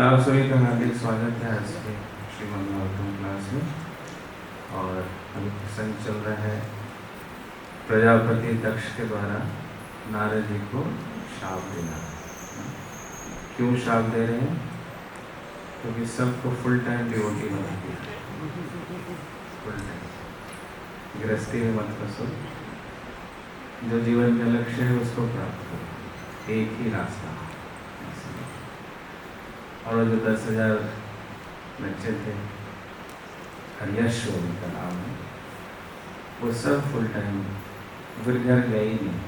आप सभी का हार्दिक स्वागत है आज के श्रीमद् भागवतम क्लास में। और अभी प्रसंग चल रहा है प्रजापति दक्ष के द्वारा नारद जी को शाप देना। क्यों शाप दे रहे हैं? क्योंकि सबको फुल टाइम डिवोटी बना दिया। फुल टाइम गृहस्थी में मत फंसो, जो जीवन का लक्ष्य है उसको प्राप्त करो, एक ही रास्ता। और जो 10,000 बच्चे थे, हरियश उनका नाम है, वो सब फुल टाइम फिर घर गए ही नहीं।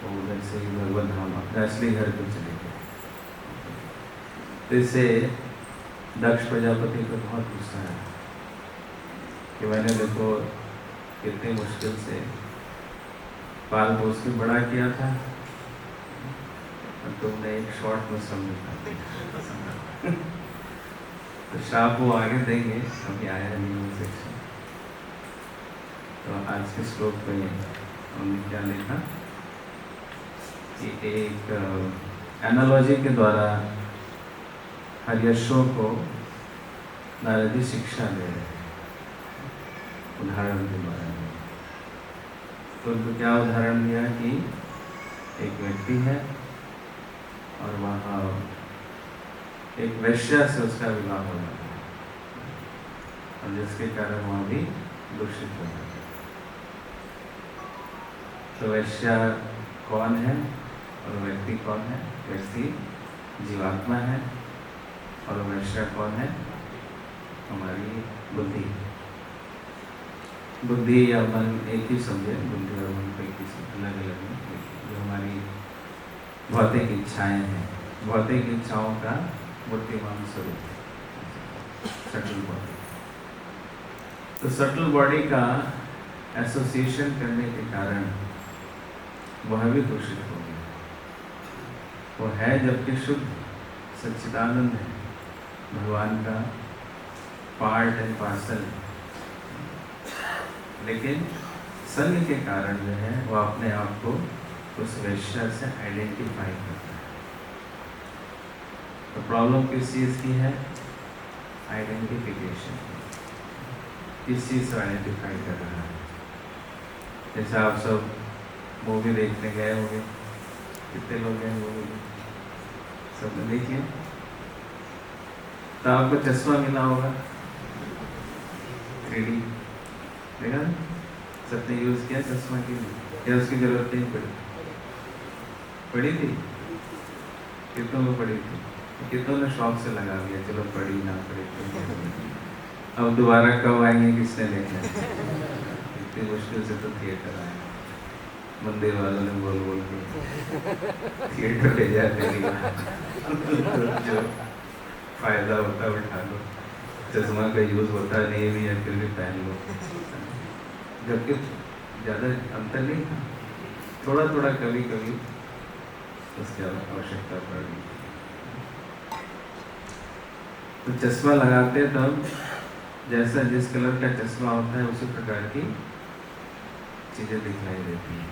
वो उधर से ही भगवत धाम अपने असली घर को चले गए। तो इससे दक्ष प्रजापति को बहुत गुस्सा है कि मैंने देखो कितनी मुश्किल से पाल पोस के बड़ा किया था, तुमने एक शॉर्ट में समझा। तो शाप वो आगे देंगे, अभी आया नहीं सेक्शन। तो आज के श्लोक में उन्होंने क्या लिखा कि एक एनालॉजी के द्वारा हरियशों को नारद जी शिक्षा दे रहे हैं, उदाहरण के द्वारा। तो उनको क्या उदाहरण दिया कि एक व्यक्ति है और वहाँ एक वैश्या से उसका विवाह हो जाता है, और जिसके कारण वहाँ भी दूषित हो जाता है। तो वैश्या कौन है और व्यक्ति कौन है? व्यक्ति जीवात्मा है और वैश्या कौन है? हमारी बुद्धि। बुद्धि या मन एक ही समझे, बुद्धि और मन को एक ही अलग अलग है। जो हमारी भौतिक इच्छाएं हैं, भौतिक इच्छाओं का बुद्धिमान स्वरूप, सटल बॉडी। तो सटल बॉडी का एसोसिएशन करने के कारण वह भी दूषित हो गया। वो है जबकि शुद्ध सच्चिदानंद है, भगवान का पार्ट एंड पार्सल, लेकिन संग के कारण जो है वो अपने आप को उस वैश्या से आइडेंटिफाई करता है। तो प्रॉब्लम किस चीज़ की है? आइडेंटिफिकेशन। किस चीज़ से आइडेंटिफाई कर रहा है? जैसे आप सब मूवी देखने गए होंगे, कितने लोग गए मूवी? सब ने देखिए। तो आपको चश्मा मिला होगा 3D, देखा ना? सबने यूज़ किया चश्मा के लिए, क्या उसकी जरूरत नहीं पड़ी थी? कितनों को पड़ी थी? कितनों ने शौक से लगा लिया, चलो पड़ी ना पड़ी। अब दोबारा कब आएंगे, किसने देखा? इतनी मुश्किल से तो थिएटर आए, मंदिर वालों ने बोल बोल के थिएटर ले जाते जो फायदा होता उठा लो, चश्मा का यूज होता नहीं भी है फिर भी पहन लो। जबकि ज़्यादा अंतर नहीं था, थोड़ा थोड़ा कभी कभी उसकी आवश्यकता पड़ी। तो चश्मा लगाते तब जैसा जिस कलर का चश्मा होता है उसी प्रकार की चीजें दिखाई देती हैं।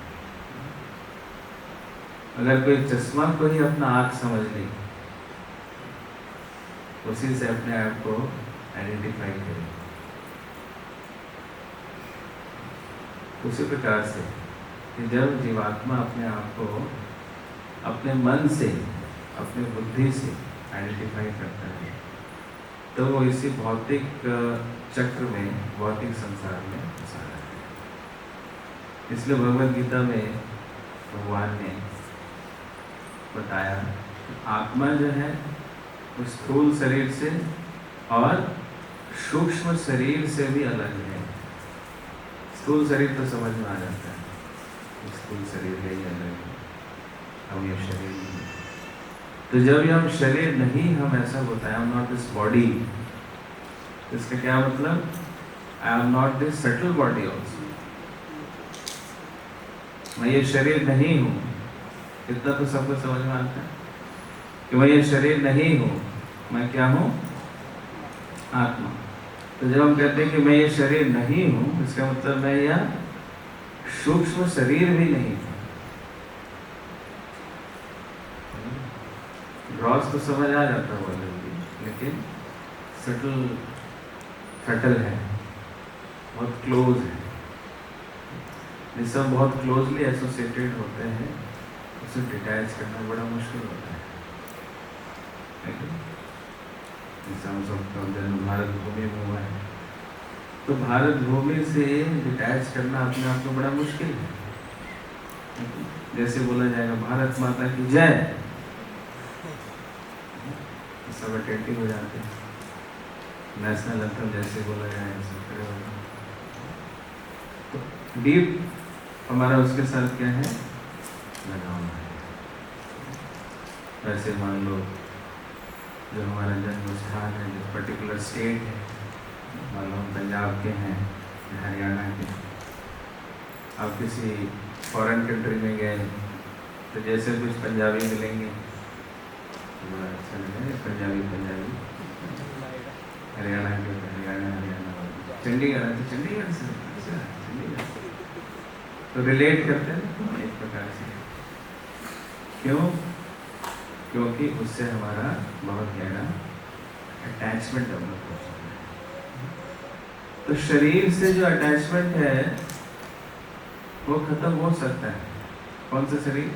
अगर कोई चश्मा को ही अपना आँख समझ ले, उसी से अपने आप को आइडेंटिफाई करे, उसी प्रकार से कि जब जीवात्मा अपने आप को अपने मन से, अपने बुद्धि से आइडेंटिफाई करता है, तो वो इसी भौतिक चक्र में, भौतिक संसार में फंसा रहता है। इसलिए भगवद गीता में भगवान ने बताया कि आत्मा जो है वो स्थूल शरीर से और सूक्ष्म शरीर से भी अलग है। स्थूल शरीर तो समझ में आ जाता है, स्थूल शरीर है ही अलग है, हम ये शरीर नहीं। तो जब हम शरीर नहीं, हम ऐसा होता है, I am not this body. इसका क्या मतलब? I am not this subtle body also. मैं ये शरीर नहीं हूँ, इतना तो सबको समझ में आता है कि मैं ये शरीर नहीं हूँ, मैं क्या हूँ? आत्मा। तो जब हम कहते हैं कि मैं ये शरीर नहीं हूँ, इसका मतलब मैं यह सूक्ष्म शरीर भी नहीं हूँ। ग्रॉस तो समझ आ जाता है जल्दी, लेकिन सटल है, बहुत क्लोज है। ये सब बहुत क्लोजली एसोसिएटेड होते हैं, उसे डिटैच करना बड़ा मुश्किल होता है। जैसे हम सबका जन्म भारत भूमि में हुआ है, तो भारत भूमि से डिटैच करना अपने आप में बड़ा मुश्किल है। जैसे बोला जाएगा भारत माता की जय, सब अटेंटिव हो जाते हैं। नेशनल एंथम जैसे बोला जाए सब खड़े हो जाते। तो डीप हमारा उसके साथ क्या है, लगाव है। वैसे मान लो जो हमारा जन्म स्थान है, जो पर्टिकुलर स्टेट है, मान लो हम पंजाब के हैं, हरियाणा के, आप किसी फॉरेन कंट्री में गए तो जैसे कुछ पंजाबी मिलेंगे तो बड़ा अच्छा लगेगा, पंजाबी हरियाणा के हरियाणा, चंडीगढ़ है तो चंडीगढ़ से, अच्छा चंडीगढ़, तो रिलेट करते हैं एक प्रकार से। क्यों? क्योंकि उससे हमारा बहुत गहरा अटैचमेंट डेवलप हो सकता है। तो शरीर से जो अटैचमेंट है वो खत्म हो सकता है। कौन सा शरीर?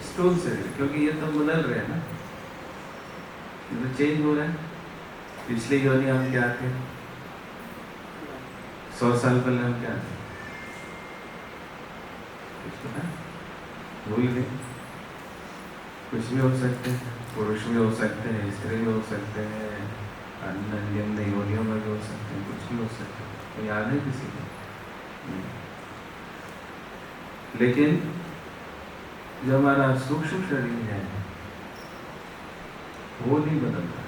स्थूल शरीर, क्योंकि ये तो बदल रहे हैं ना, ये तो चेंज हो रहा है। पिछले योनि हम क्या थे, 100 साल पहले हम क्या थे, कुछ पता? भूल गए। कुछ भी हो सकते हैं, पुरुष भी हो सकते हैं, स्त्री भी हो सकते हैं, अन्य योनियों में भी हो सकते हैं, कुछ भी हो सकते हैं। तो याद है किसी को? लेकिन जो हमारा सूक्ष्म शरीर है वो नहीं बदल रहा,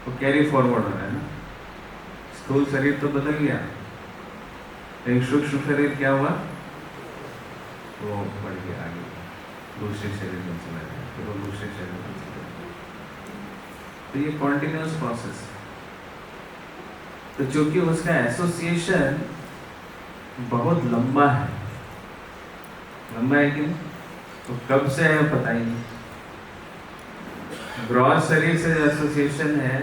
वो कैरी फॉरवर्ड हो रहा है ना। स्थूल शरीर तो बदल गया, लेकिन सूक्ष्म शरीर क्या हुआ, वो बढ़ गया आगे, दूसरे शरीर में चला गया, फिर वो दूसरे शरीर में चला गया। तो ये कॉन्टिन्यूस प्रोसेस। तो चूंकि उसका एसोसिएशन बहुत लंबा है, लंबा है कि नहीं, तो कब से है पता ही नहीं। ग्रॉस शरीर से एसोसिएशन है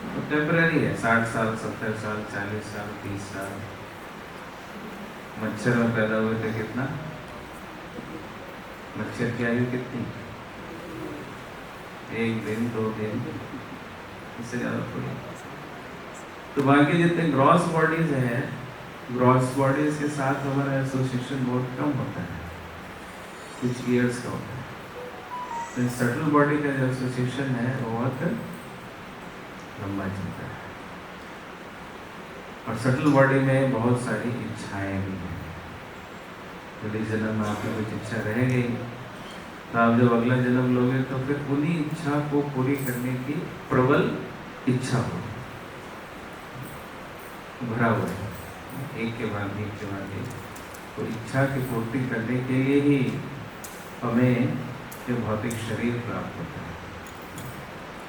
तो टेम्पररी है, 60 साल, 70 साल, 40 साल, 30 साल। मच्छर में पैदा हुए थे कितना, मच्छर की आयु कितनी, 1 दिन 2 दिन, इससे ज्यादा थोड़ी। तो बाकी जितने ग्रॉस बॉडीज हैं, ग्रॉस बॉडीज के साथ हमारा एसोसिएशन बहुत कम होता है, कुछ ईयर्स का होता है। तो सटल बॉडी का जो एसोसिएशन है वो बहुत लंबा चलता है। और सटल बॉडी में बहुत सारी इच्छाएं भी हैं। यदि जन्म में आपकी कुछ इच्छा रह गई तो आप जब अगला जन्म लोगे तो फिर उन्हीं इच्छा को पूरी करने की प्रबल इच्छा हो, भरा हुआ है, एक के बाद एक के बाद एक। तो इच्छा की पूर्ति करने के लिए ही हमें ये भौतिक शरीर प्राप्त होता है।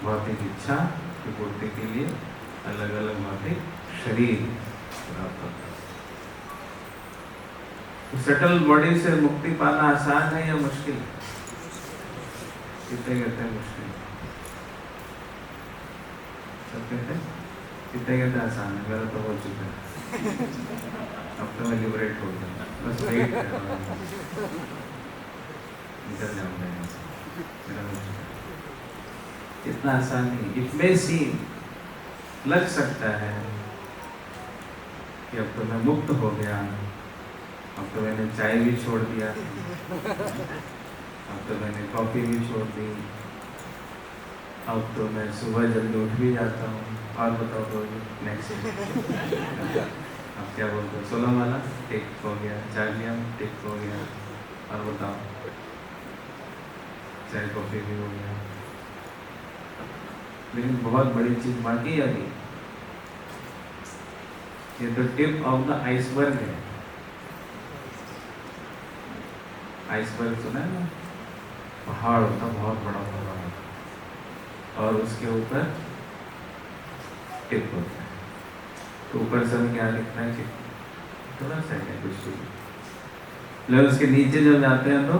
भौतिक इच्छा की पूर्ति के लिए अलग अलग भौतिक शरीर प्राप्त होता है। तो सटल बॉडी से मुक्ति पाना आसान है या मुश्किल है? कितने कहते हैं मुश्किल, सब कहते हैं, कितने कहते हैं आसान है? मेरा तो हो चुका है, अब तो मैं लिबरेट हो गया, बस वेट कर रहा हूँ, निकल जाऊंगा यहाँ से, मेरा हो चुका है। इतना आसान नहीं। इट मे सीम, लग सकता है कि अब तो मैं मुक्त हो गया, अब तो मैंने चाय भी छोड़ दिया, अब तो मैंने कॉफ़ी भी छोड़ दी, अब तो मैं सुबह जल्दी उठ भी जाता हूँ। और बताओ तो नेक्स्ट अब क्या बोलते हो, 16 वाला टिक हो गया, चाय लिया टिक हो गया, और बताओ चाय कॉफ़ी भी हो गया। लेकिन बहुत बड़ी चीज़ बाकी है अभी। ये तो टिप ऑफ द आइसबर्ग है। आइसबर्ग सुना है ना, पहाड़ होता, बहुत बड़ा पहाड़, और उसके ऊपर टिप होता है। तो ऊपर से हमें क्या दिखता है कि थोड़ा सा है कुछ भी, लेकिन उसके नीचे जब जाते हैं तो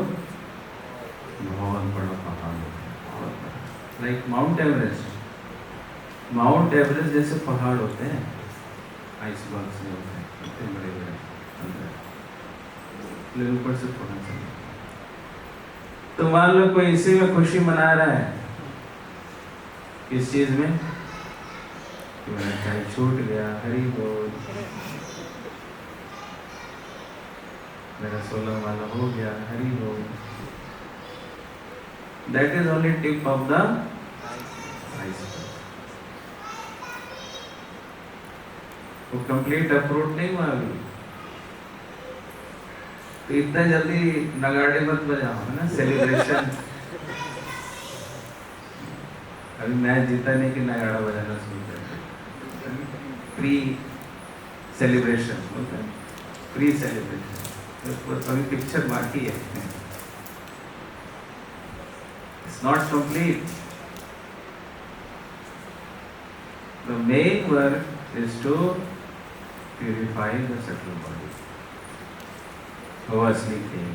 बहुत बड़ा पहाड़ होता है, बहुत बड़ा। लाइक माउंट एवरेस्ट जैसे पहाड़ होते हैं, आइसबर्ग्स में होते हैं इतने बड़े बड़े अंदर, लेकिन ऊपर से थोड़ा सा। तो मान लो कोई इसी में खुशी मना रहा है, किस चीज में कि मेरा चाय छूट गया, हरी बोल, मेरा 16 वाला हो गया, हरी बोल। That is only tip of the iceberg. वो कंप्लीट अप्रोच नहीं हुआ अभी। तो इतना जल्दी नगाड़े मत बजाओ, है ना, सेलिब्रेशन। अभी मैच जीता नहीं कि नगाड़ा बजाना शुरू कर, प्री सेलिब्रेशन बोलते हैं, प्री सेलिब्रेशन। अभी पिक्चर बाकी है, it's not complete. The main work is to purify the subtle body. वो असली खेल,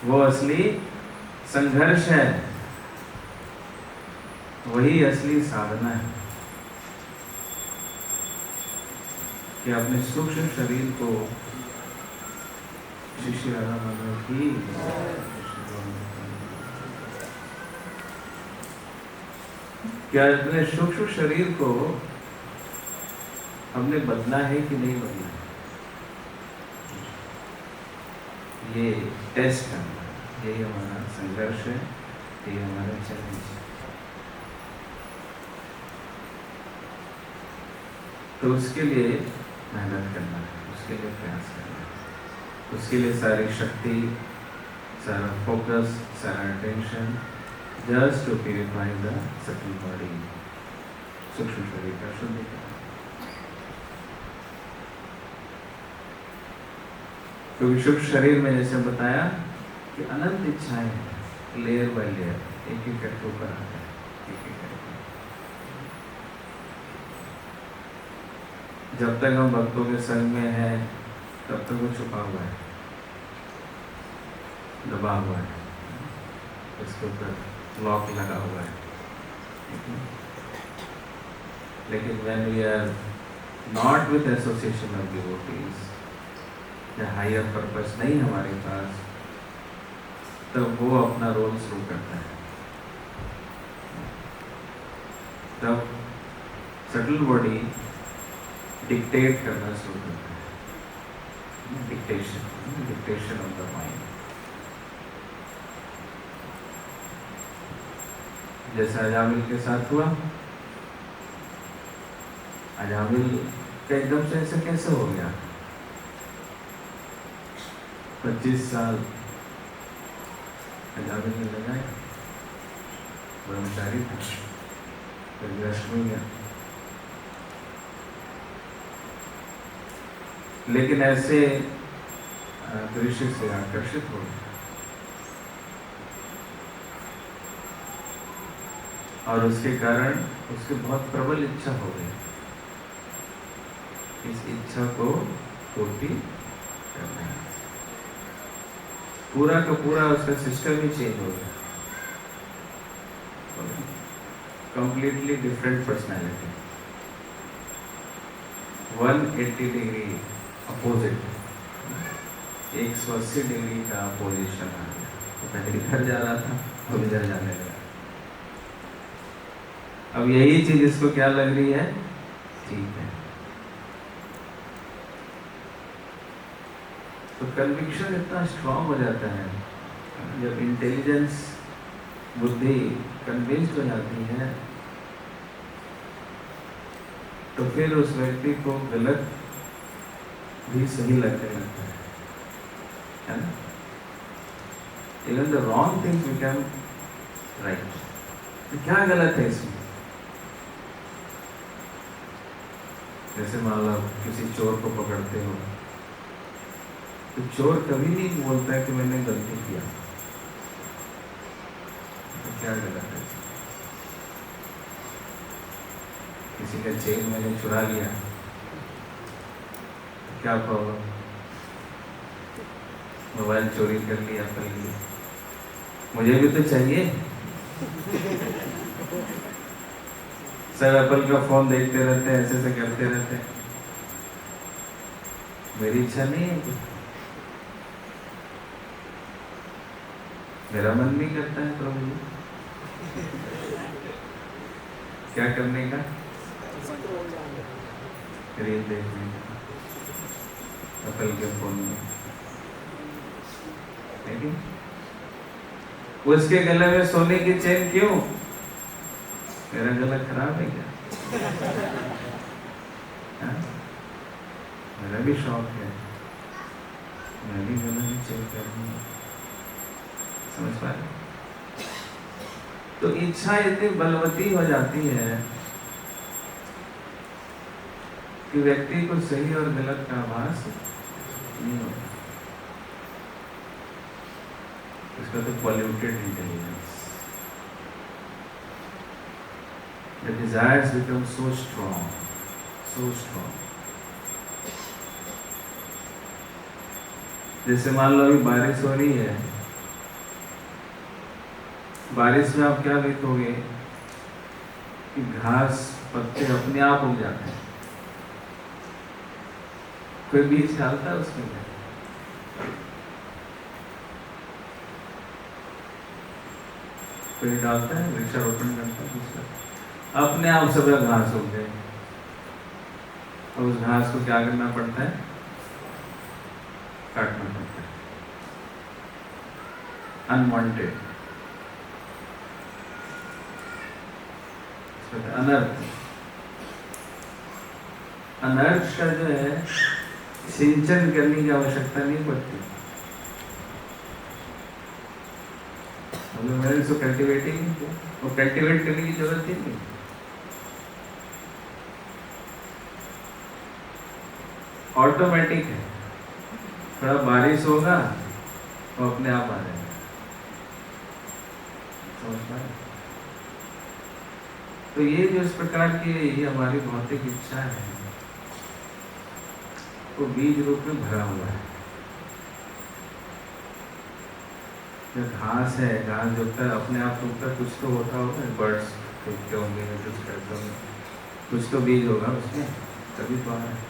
वो असली संघर्ष है, वही असली साधना है कि अपने सूक्ष्म शरीर को शिष्य राधा माधव की क्या अपने सूक्ष्म शरीर को हमने बदला है कि नहीं बदला है, ये टेस्ट है, यही हमारा संघर्ष है, यही हमारा चैलेंज है। तो उसके लिए मेहनत करना है, उसके लिए प्रयास करना है, उसके लिए सारी शक्ति, सारा फोकस, सारा attention just to purify the subtle body, सूक्ष्म शरीर का शुद्धिकरण। क्योंकि सूक्ष्म शरीर में जैसे बताया कि अनंत इच्छाएं हैं, लेयर बाय लेयर, एक एक करके ऊपर आता है, एक एक करके। जब तक हम भक्तों के संग में हैं तब तक वो छुपा हुआ है, दबा हुआ है, इसके ऊपर लॉक लगा हुआ है। लेकिन when we are not with association of devotees, या हायर पर्पस नहीं हमारे पास, तब वो अपना रोल शुरू करता है। तब सटल बॉडी डिक्टेट करना शुरू करता है, डिक्टेशन ऑफ द माइंड। जैसा अजामिल के साथ हुआ, अजामिल का एकदम से ऐसे कैसे हो गया? 25 साल अजामिल ने लगाए, ब्रह्मचारी था, गृहस्थ हो गया। लेकिन ऐसे दृश्य से आकर्षित हो गया और उसके कारण उसकी बहुत प्रबल इच्छा हो गई, इस इच्छा को पूर्ति करना है। पूरा का पूरा उसका सिस्टम ही चेंज हो गया, completely different personality, 180 degree opposite, 180 degree का अपोजिशन आ गया। तो पहले इधर जा रहा था, अब इधर जाने लगा। अब यही चीज इसको क्या लग रही है? ठीक है। तो कन्विक्शन इतना स्ट्रांग हो जाता है जब इंटेलिजेंस, बुद्धि कन्विंस्ड हो जाती है, तो फिर उस व्यक्ति को गलत भी सही लगने लगता है ना? Even the wrong things become right. तो क्या गलत है इसमें? जैसे मान लो किसी चोर को पकड़ते हो, तो चोर कभी नहीं बोलता है कि मैंने गलती किया, तो क्या गलत है? किसी का चेन मैंने चुरा लिया, तो क्या प्रॉब्लम? मोबाइल चोरी कर लिया, मुझे भी तो चाहिए, सब एप्पल का फोन देखते रहते हैं, ऐसे करते रहते हैं। मेरी इच्छा नहीं है कि मेरा मन नहीं करता है प्रभु जी क्या करने का, रील देखने का एप्पल के फोन में। लेकिन उसके गले में सोने की चेन क्यों? मेरा गला खराब है क्या? मेरा भी शौक है, मैं भी गले में चेन करूंगा। समझ पा रहे? तो इच्छा इतनी बलवती हो जाती है कि व्यक्ति को सही और गलत का आभास नहीं होता। इसका तो polluted intelligence. The desires become so strong, so strong. जैसे मान लो अभी बारिश हो रही है, बारिश में आप क्या देखोगे कि घास पत्ते अपने आप उग जाते हैं। कोई बीज डालता है उसमें? कोई डालता है? वृक्षारोपण करता है दूसरा? अपने आप सब घास उग गए। और उस घास को क्या करना पड़ता है? काटना पड़ता है। अनवांटेड, अनर्थ। अनर्थ का जो है सिंचन करने की आवश्यकता नहीं पड़ती। मैंने इसको कल्टिवेटिंग वो कल्टिवेट करने की जरूरत ही नहीं। ऑटोमेटिक है। थोड़ा बारिश होगा तो अपने आप आ जाएगा। समझ पा रहे? तो ये जो इस प्रकार की ये हमारी भौतिक इच्छा है वो बीज रूप में भरा हुआ है। जो घास है, घास जो है अपने आप उगता, कुछ तो होता होगा, बर्ड्स उगते होंगे, कुछ करते होंगे, कुछ तो बीज होगा उसमें, तभी तो आ रहा है।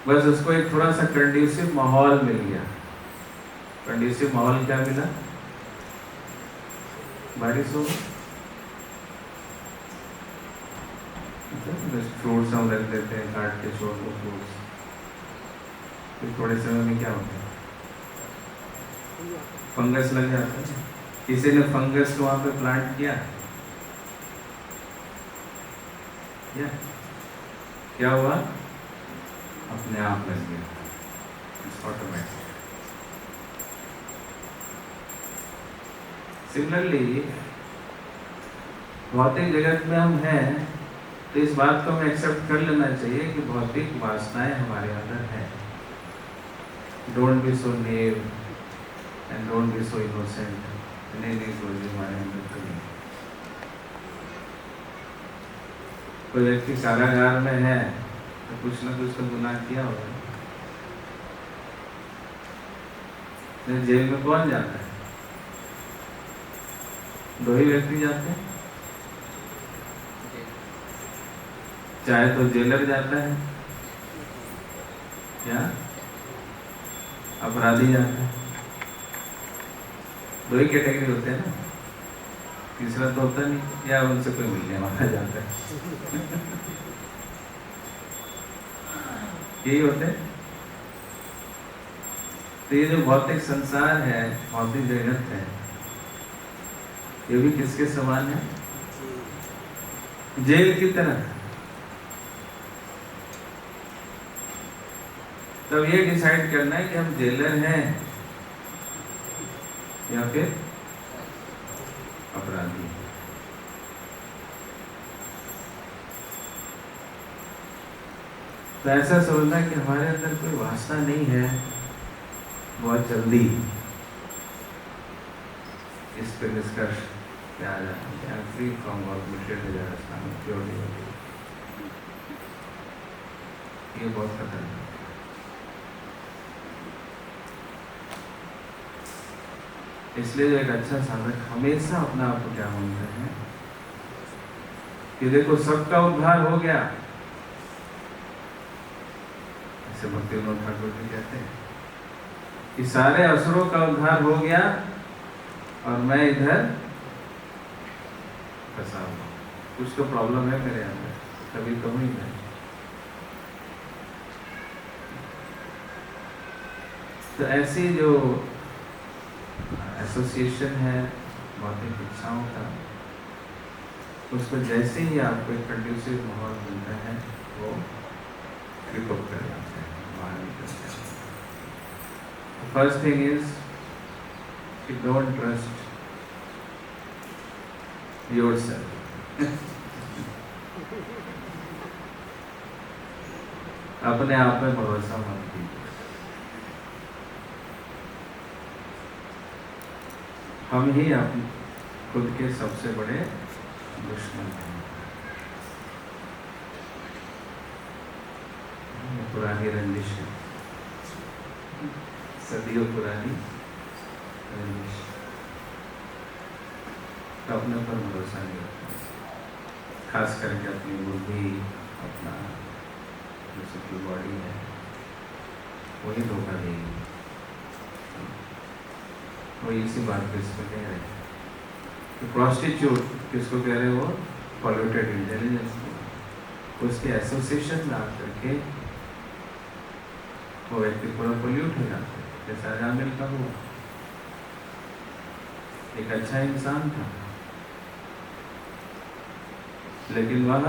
बस उसको एक थोड़ा सा कंड्यूसिव माहौल मिल गया। कंड्यूसिव माहौल क्या मिला? बारिश हो गई, फ्रूट्स हम रख देते हैं काट के, छोड़ दो फ्रूट्स, फिर थोड़े समय में क्या होता है? फंगस लग जाता है। किसी ने फंगस को वहां पे प्लांट किया, क्या हुआ? अपने आप लग गया, ऑटोमेटिक। सिमिलरली भौतिक जगत में हम हैं तो इस बात को हमें एक्सेप्ट कर लेना चाहिए कि भौतिक वासनाएं हमारे अंदर है। Don't be so naive and don't be so innocent. नहीं कोई हमारे अंदर तो नहीं। कोई व्यक्ति कारागार में है तो कुछ ना कुछ तो गुनाह किया होगा। जेल में कौन जाता है? दो ही व्यक्ति जाते हैं, चाहे तो जेलर जाता है या अपराधी जाता है। दो ही कैटेगरी होते हैं ना, तीसरा तो होता नहीं, या उनसे कोई मिलने वाला जाता है। यही होते हैं। तो ये जो भौतिक संसार है, भौतिक जगत है, ये भी किसके समान है? जेल की तरह। तब ये डिसाइड करना है कि हम जेलर हैं या फिर अपराधी। तो ऐसा समझना कि हमारे अंदर कोई वासना नहीं है। बहुत जल्दी इस पे निष्कर्ष पे आ जाता है, फ्री फ्रॉम वर्क प्योरली। ये बहुत खतरनाक है। इसलिए जो एक अच्छा साधक हमेशा अपने आप को क्या बोलते हैं कि देखो सबका उद्धार हो गया, ऐसे भक्ति विनोद ठाकुर जी कहते हैं कि सारे असुरों का उद्धार हो गया और मैं इधर फंसा हुआ, कुछ तो प्रॉब्लम है मेरे अंदर, कभी तो हुई नहीं। तो ऐसी जो एसोसिएशन है भौतिक इच्छाओं का, उसको जैसे ही आपको एक कंड्यूसिव माहौल मिलता है वो रिपोर्ट कर जाते हैं, बाहर निकल जाते हैं। फर्स्ट थिंग इज कि डोंट ट्रस्ट योरसेल्फ। अपने आप में भरोसा मत कीजिए। हम ही अपने खुद के सबसे बड़े दुश्मन हैं। पुरानी रंजिश है, सदियों पुरानी रंजिश, तो अपने पर भरोसा नहीं रखता, खास करके अपनी बुद्धि, अपना जो सबकी बॉडी है वही धोखा देगी। वो इसी बात पे इसको कह रहे हैं कि प्रोस्टिट्यूट किसको कह रहे हैं, वो पॉल्यूटेड इंटेलिजेंस को, उसके एसोसिएशन में आकर के वो व्यक्ति पूरा पोल्यूट हो जाता है। जैसा जामिल का हुआ, एक अच्छा इंसान था लेकिन वह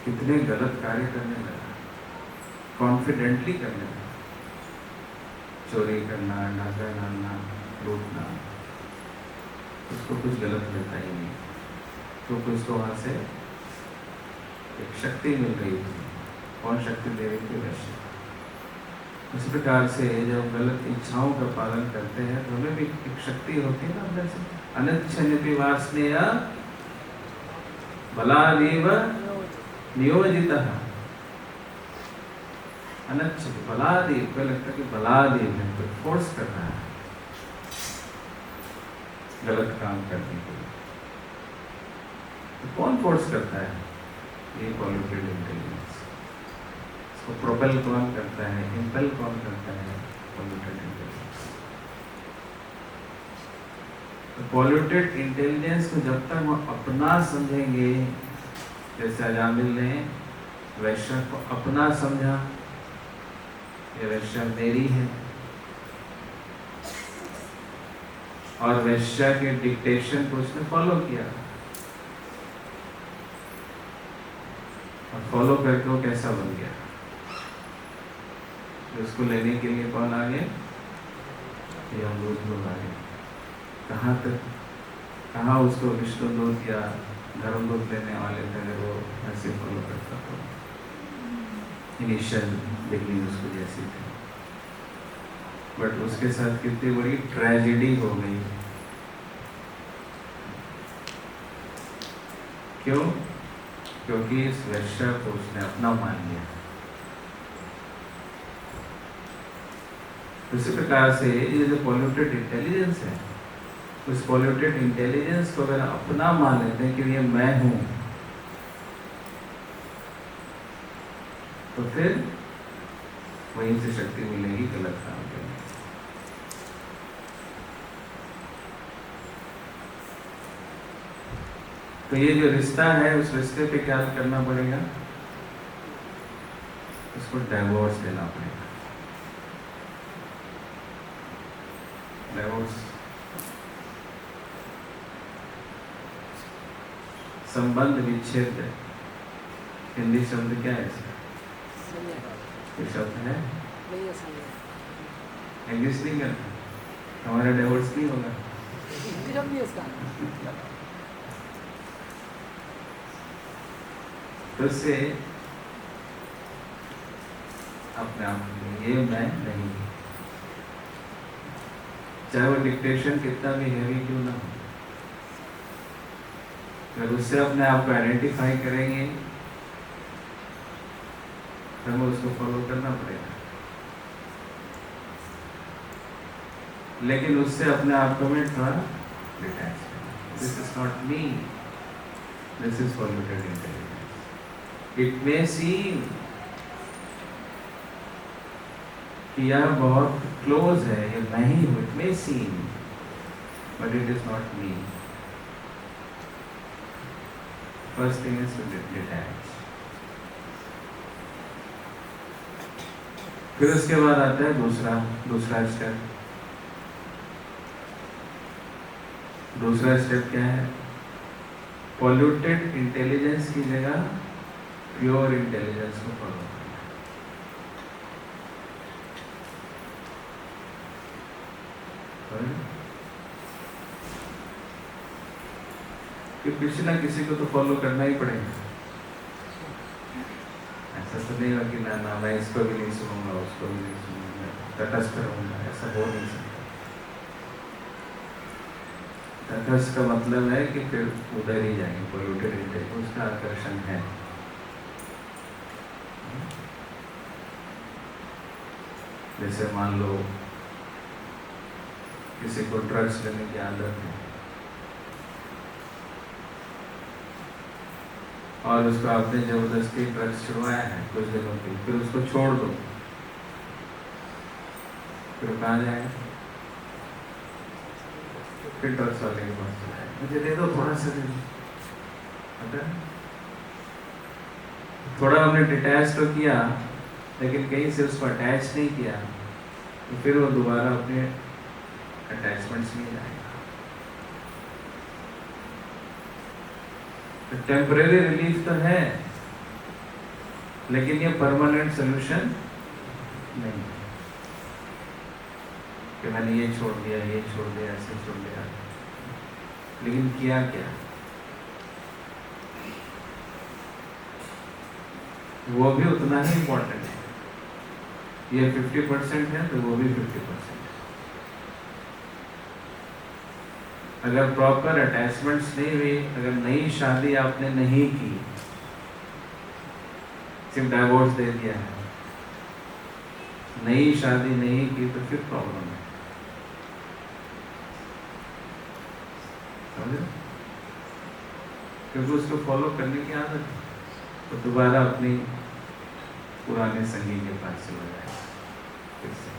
कितने गलत कार्य करने लगा, कॉन्फिडेंटली करने लगा, चोरी करना, डाका डालना, लूटना, उसको कुछ गलत लगता ही नहीं, क्योंकि उसको वहां से एक शक्ति मिल रही थी। कौन शक्ति दे रही थी? वैश्य। उसी प्रकार से जब गलत इच्छाओं का पालन करते हैं तो हमें भी एक शक्ति होती है ना अंदर से, अनिच्छन्नपि वासनेया बलादेव नियोजितः। अनिच्छन्नपि बलादेव, को लगता है कि बलादेव है, कोई फोर्स कर रहा है गलत काम करने के लिए। तो कौन फोर्स करता है? ये पॉल्यूटेड इंटेलिजेंस। इसको प्रोपेल कौन करता है, इंपेल कौन करता है? Polluted intelligence. तो पॉल्यूटेड इंटेलिजेंस को जब तक हम अपना समझेंगे, जैसे अजामिल ने वैश्य को अपना समझा, ये वैश्य मेरी है, और वैश्य के डिक्टेशन को उसने फॉलो किया, और फॉलो करके वो कैसा बन गया? उसको लेने के लिए कौन आ गए? यमदूत लोग आ गए। कहाँ तक, कहाँ उसको विष्णुदूत या धर्मदूत लेने वाले थे, वो ऐसे फॉलो करता था। इनिशियल बिगनिंग उसको जैसी थी, बट उसके साथ कितनी बड़ी ट्रेजेडी हो गई। क्यों? क्योंकि इस वैश्य को उसने अपना मान लिया। उसी प्रकार से ये जो पॉल्यूटेड इंटेलिजेंस है, उस पॉल्यूटेड इंटेलिजेंस को अगर अपना मान लेते हैं कि ये मैं हूं, तो फिर वहीं से शक्ति मिलेगी गलत काम करने। तो ये जो रिश्ता है, उस रिश्ते पे क्या करना पड़ेगा? उसको डाइवोर्स देना पड़ेगा। डाइवोर्स, संबंध विच्छेद, हिंदी शब्द क्या है इसका? ये शब्द है, इंग्लिश नहीं करना, हमारा डाइवोर्स नहीं होगा। तो इससे अपने आप ये मैं नहीं, चाहे वो डिक्टेशन कितना भी हैवी क्यों ना हो, अगर उससे अपने आप को आइडेंटिफाई करेंगे तो हमें उसको फॉलो करना पड़ेगा। लेकिन उससे अपने आप को में थोड़ा डिटैच है। This is not me, this is polluted intelligence. It may seem कि यह बहुत क्लोज है, ये मैं ही हूँ, it may seem, but it is not me. First thing is to detach. फिर उसके बाद आता है दूसरा स्टेप। दूसरा स्टेप क्या है? पॉल्यूटेड इंटेलिजेंस की जगह प्योर इंटेलिजेंस को फॉलो करना। कि किसी ना किसी को तो फॉलो करना ही पड़ेगा। ऐसा तो नहीं होगा कि ना मैं इसको भी नहीं सुनूंगा, उसको भी नहीं सुनूंगा, तटस्थ रहूंगा, ऐसा हो नहीं सकता। तटस्थ का मतलब है कि फिर उधर ही जाएंगे, पॉल्यूटेड इंटेलिजेंस उसका आकर्षण है। जैसे मान लो किसी को ड्रग्स लेने की आदत है और उसको आपने जबरदस्ती ड्रग्स छुड़वाया है कुछ दिनों के लिए, फिर उसको छोड़ दो, फिर कहाँ जाएगा? फिर ड्रग्स वाले के पास चला जाएगा, मुझे दे दो, थोड़ा सा दे दो। थोड़ा हमने डिटैच तो किया, लेकिन कहीं से उसको अटैच नहीं किया, तो फिर वो दोबारा अपने अटैचमेंट्स में जाएगा। तो टेम्परेरी रिलीफ तो है, लेकिन ये परमानेंट सोल्यूशन नहीं है कि मैंने ये छोड़ दिया, ये छोड़ दिया, ऐसे छोड़ दिया। लेकिन किया क्या? वो भी उतना ही इम्पोर्टेंट है। ये 50% है तो वो भी 50%। अगर प्रॉपर अटैचमेंट्स नहीं हुई, अगर नई शादी आपने नहीं की, सिर्फ डाइवोर्स दे दिया है, नई शादी नहीं की, तो फिर प्रॉब्लम है। समझे? क्योंकि उसको फॉलो करने की आदत है, तो दोबारा अपनी पुराने संगी के पास चला जाएगा फिर से।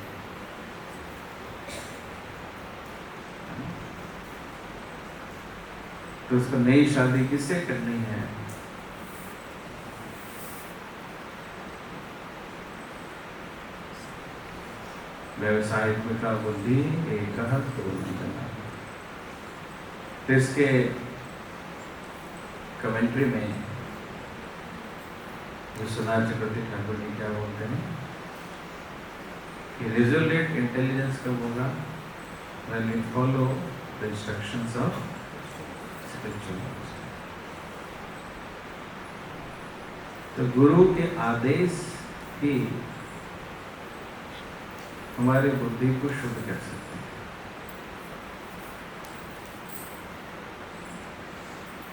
तो उसको नई शादी किससे करनी है? व्यवसायित्मिका बुद्धि एक तो इसके कमेंट्री में विश्वनाथ चक्रवर्ती ठाकुर जी क्या बोलते हैं कि रिजोल्यूट इंटेलिजेंस कब होगा? when we follow the instructions of spiritual master। तो गुरु के आदेश ही हमारी बुद्धि को शुद्ध कर सकते हैं।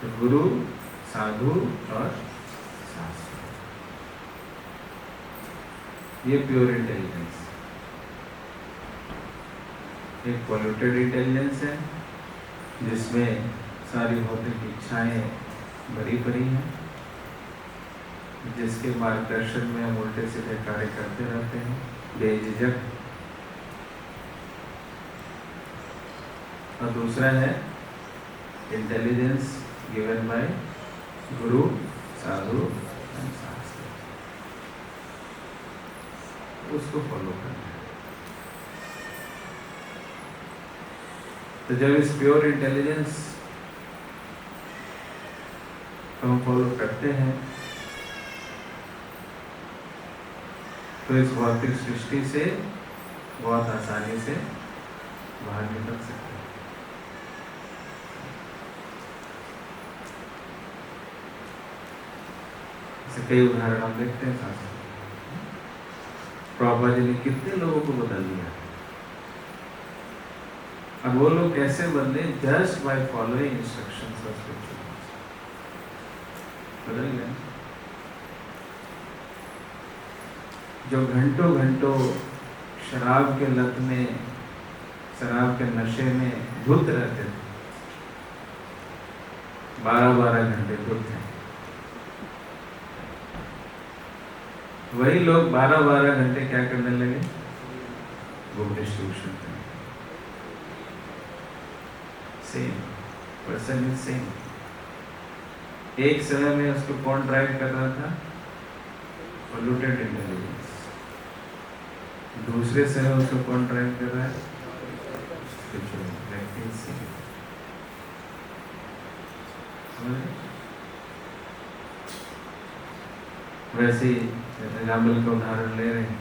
तो गुरु, साधु और शास्त्र, ये प्योर इंटेलिजेंस। एक पॉल्यूटेड इंटेलिजेंस है जिसमें सारी भौतिक इच्छाएं भरी पड़ी हैं, जिसके मार्गदर्शन में हम उल्टे सीधे कार्य करते रहते हैं बेझिझक। और दूसरा है intelligence given by Guru, Sadhu and शास्त्र, उसको फॉलो करना है। तो जब इस प्योर इंटेलिजेंस को हम फॉलो करते हैं तो इस भौतिक सृष्टि से बहुत आसानी से बाहर निकल सकते हैं। ऐसे कई उदाहरण हम देखते हैं शास्त्र। प्रभुपाद जी ने कितने लोगों को बदल दिया। अब वो लोग कैसे बदले? Just by following instructions of scripture, बदल गए। जो घंटों घंटों शराब के लत में शराब के नशे में धुत रहते थे, 12-12 घंटे धुत हैं। वही लोग 12-12 घंटे क्या करने लगे? बुक डिस्ट्रीब्यूशन करने। Same person is same. एक समय में उसको कौन ड्राइव कर रहा था? Polluted intelligence. दूसरे समय उसको कौन ड्राइव कर रहा है? वैसे ही अजामिल का उदाहरण ले रहे हैं।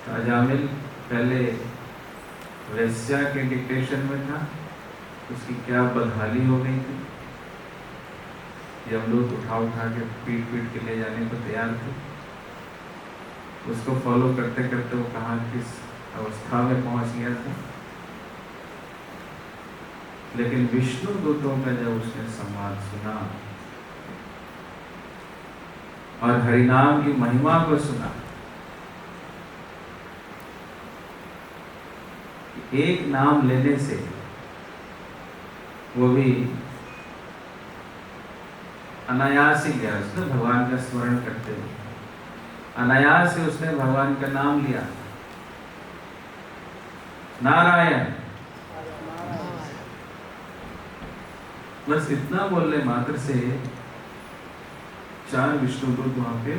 तो अजामिल पहले वेश्या के डिक्टेशन में था, उसकी क्या बदहाली हो गई थी। यमदूत उठा के पीट के ले जाने को तैयार थे। उसको फॉलो करते करते वो कहाँ किस अवस्था में पहुंच गया था। लेकिन विष्णु दूतों का जब उसने संवाद सुना और हरिनाम की महिमा को सुना, एक नाम लेने से, वो भी अनायास ही गया, उसने भगवान का स्मरण करते हुए अनायास से उसने भगवान का नाम लिया, नारायण। बस इतना बोलने मात्र से 4 विष्णुदूत वहां पे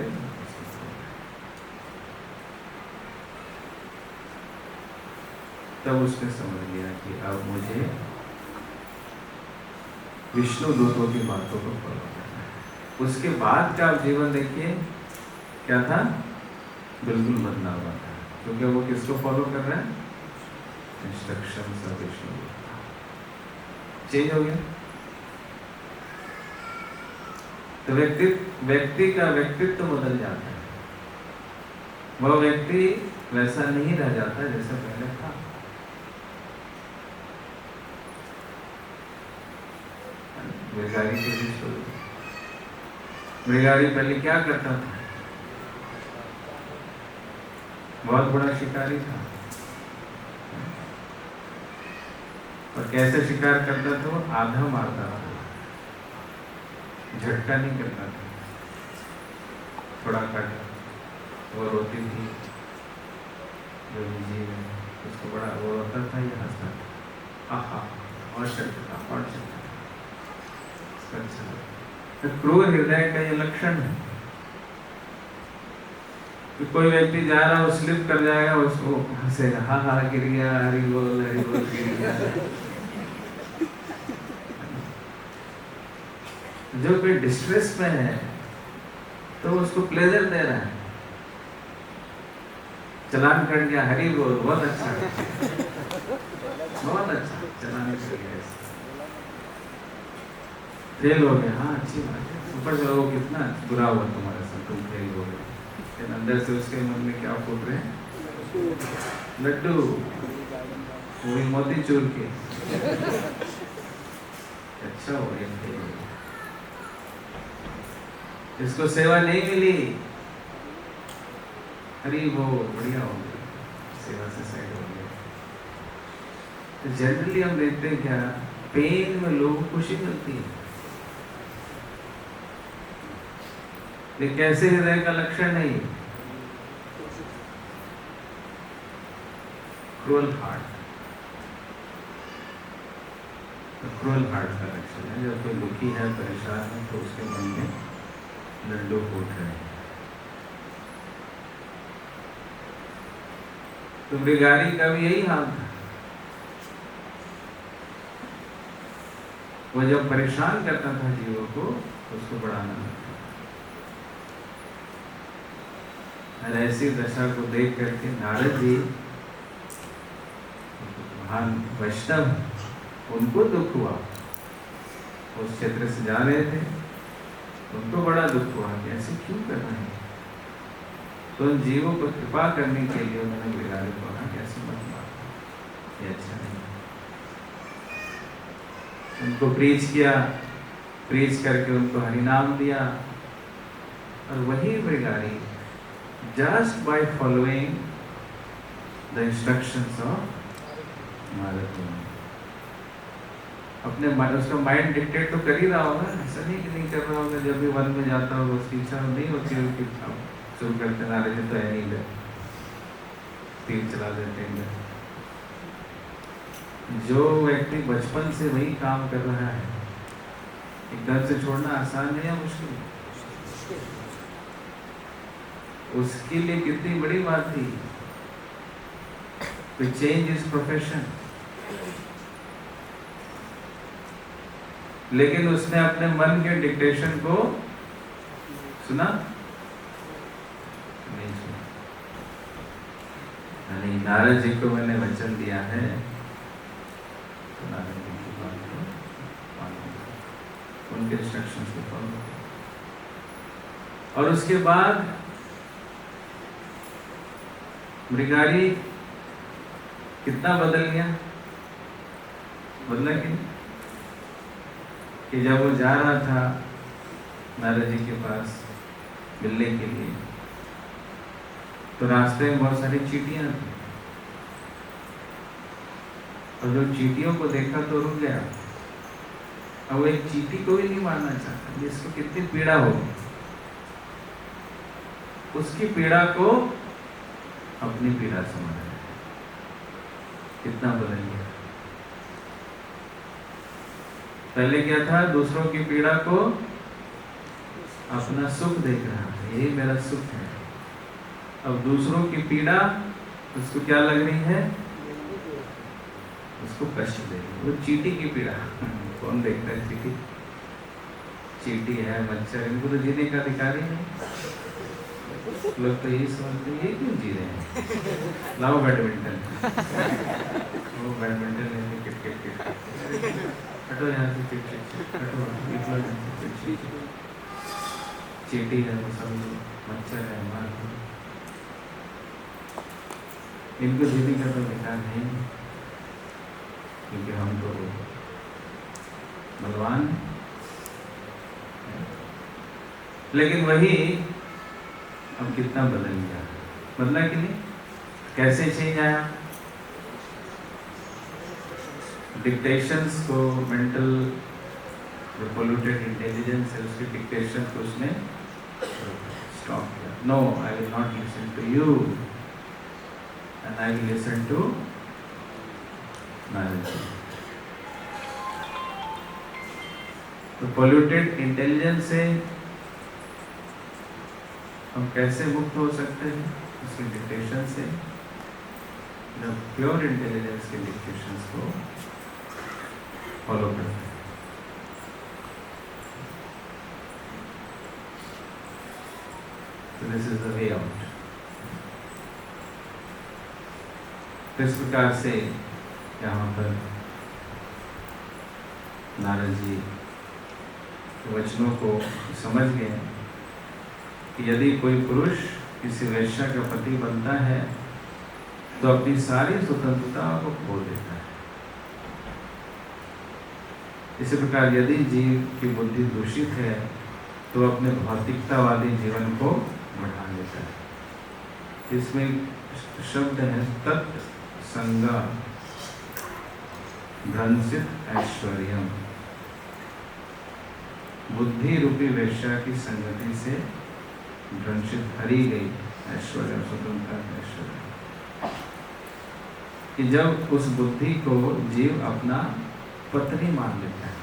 तब उसने समझ लिया कि अब मुझे विष्णु दूतों की बातों को फॉलो करना है। उसके बाद का आप जीवन देखिए क्या था? बिल्कुल बदला हुआ था, क्योंकि वो किसको फॉलो कर रहा है? Instruction of Vishnu. चेंज हो गया। तो व्यक्ति का व्यक्तित्व बदल जाता है। वह व्यक्ति वैसा नहीं रह जाता जैसा पहले था। मृगारी के भी छोड़। मृगारी पहले क्या करता था? बहुत बड़ा शिकारी था। और कैसे शिकार करता था? वो आधा मारता था, झटका नहीं करता था, थोड़ा काटा। वो रोती थी जो जी में, उसको बड़ा वो रोता था, ये हंसता था, आहा और चलता था और चलता था। अच्छा, क्रूर हृदय का ये लक्षण है कि कोई व्यक्ति जा रहा है, वो स्लिप कर जाएगा, उसको हंसेगा, हाँ हाँ गिर गया, हरि बोल गिर गया। जो कोई डिस्ट्रेस में है तो उसको प्लेजर दे रहा है, चलान कट गया, हरि बोल, बहुत अच्छा बहुत अच्छा, चलान कट गया, फेल हो गया, हाँ अच्छी बात है, ऊपर से वो कितना बुरा हुआ तुम्हारे साथ, तुम फेल हो गए। लेकिन अंदर से उसके मन में क्या फूट रहे हैं? लड्डू, वो भी मोतीचूर के। अच्छा हो गया, फेल हो गया। इसको सेवा नहीं मिली, अरे वो बढ़िया हो गया, सेवा से साइड हो गया। तो जनरली हम देखते हैं क्या, पेन में लोगों को खुशी मिलती है। ये कैसे हृदय का लक्षण नहीं? Cruel heart. तो क्रूअल हार्ट का लक्षण है, जब कोई दुखी है, परेशान है, तो उसके मन में लड्डू फूट रहे हैं। तो मृगारी का भी यही हाल था। वो जब परेशान करता था जीवों को, उसको बड़ा आनंद आता। और ऐसी दशा को देख करके नारद जी, महान वैष्णव, उनको दुख हुआ। उस क्षेत्र से जा रहे थे, उनको बड़ा दुख हुआ कि ऐसे क्यों कर रहे हैं। तो उन जीवों को कृपा करने के लिए उन्होंने मृगारी को कहा कि ऐसे मत मारो, ये अच्छा नहीं। उनको प्रीच किया, प्रीच करके उनको हरिनाम दिया। और वही मृगारी, just by following the instructions of Narad मुनि। अपने उसका माइंड डिक्टेट तो कर ही रहा होगा, ऐसा नहीं कि नहीं कर रहा होगा। जब भी वन में जाता होगा उसकी इच्छा नहीं होती है कि शुरू करते नारद जी तो है नहीं इधर, तीर चला देते हैं इधर। जो व्यक्ति बचपन से वही काम कर रहा है, एकदम से छोड़ना आसान है या मुश्किल है? उसके लिए कितनी बड़ी बात थी to change his profession। लेकिन उसने अपने मन के डिक्टेशन को सुना नहीं सुना। यानी नारद जी को मैंने वचन दिया है तो नारद जी की बात को मानो, उनके इंस्ट्रक्शंस को फॉलो। और उसके बाद मृगारी कितना बदल गया, बदला कि नहीं? कि जब वो जा रहा था नारद जी के पास मिलने के लिए तो रास्ते में बहुत सारी चींटियां थी, और जो चींटियों को देखा तो रुक गया। अब वो एक चींटी को भी नहीं मारना चाहता, जिसको कितनी पीड़ा होगी, उसकी पीड़ा को अपनी पीड़ा समझ रहा है। कितना बदल गया। पहले क्या था, दूसरों की पीड़ा को अपना सुख देख रहा है, यही मेरा सुख है। अब दूसरों की पीड़ा उसको क्या लग रही है, उसको कष्ट दे रही है। वो चींटी की पीड़ा कौन देखता है? चींटी चींटी है, मच्छर, इनको तो जीने का अधिकार ही नहीं। लोग तो यही समझते हैं ये क्यों जी रहे हैं, लाओ बैडमिंटन। वो बैडमिंटन लेने क्रिकेट हटो यहाँ से, हटो निकलो यहाँ से। चींटी है वो सब, मच्छर है, मार इनको जीने का तो अधिकार नहीं, क्योंकि हम तो बलवान हैं। लेकिन वही अब कितना बदल गया, बदला कि नहीं? कैसे चेंज आया? डिक्टेशंस को, मेंटल जो पोल्यूटेड इंटेलिजेंस है उसके डिक्टेशन को उसने स्टॉप किया। No, I will not listen to you and I will listen to Narad ji. तो पोल्यूटेड इंटेलिजेंस से हम कैसे मुक्त हो सकते हैं? उसके डिक्टेशन से, जब प्योर इंटेलिजेंस के डिक्टेशंस को फॉलो करते हैं। तो this is the way out. इस प्रकार से यहाँ पर नारद जी के वचनों को समझ गए कि यदि कोई पुरुष किसी वैश्या का पति बनता है तो अपनी सारी स्वतंत्रता को खो देता है। इसी प्रकार यदि जीव की बुद्धि दूषित है तो अपने भौतिकतावादी जीवन को बढ़ा लेता है। इसमें शब्द है तत्संगा भ्रंसित ऐश्वर्यम। बुद्धि रूपी वैश्या की संगति से भ्रंशित हरी गई ऐश्वर्य, स्वतंत्रता का ऐश्वर्य। कि जब उस बुद्धि को जीव अपना पत्नी मान लेता है,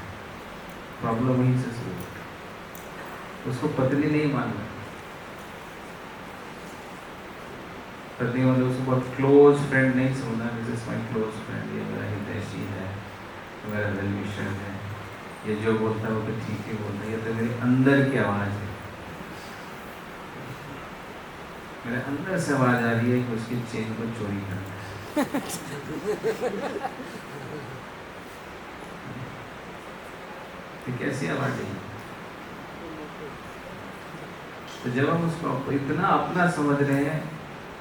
प्रॉब्लम वहीं से शुरू होती है। उसको पत्नी नहीं मानना, पत्नी मतलब उसको बहुत क्लोज फ्रेंड नहीं समझना। This is my close friend, ये मेरा हितैषी है, मेरा वेल विशर है, ये जो बोलता है वो तो ठीक ही बोलता है, ये तो मेरे अंदर की आवाज़ है, मेरे अंदर से आवाज़ आ रही है कि उसकी चेन को चोरी करना है। तो कैसी आवाज़ है? तो जब हम उसको इतना अपना समझ रहे हैं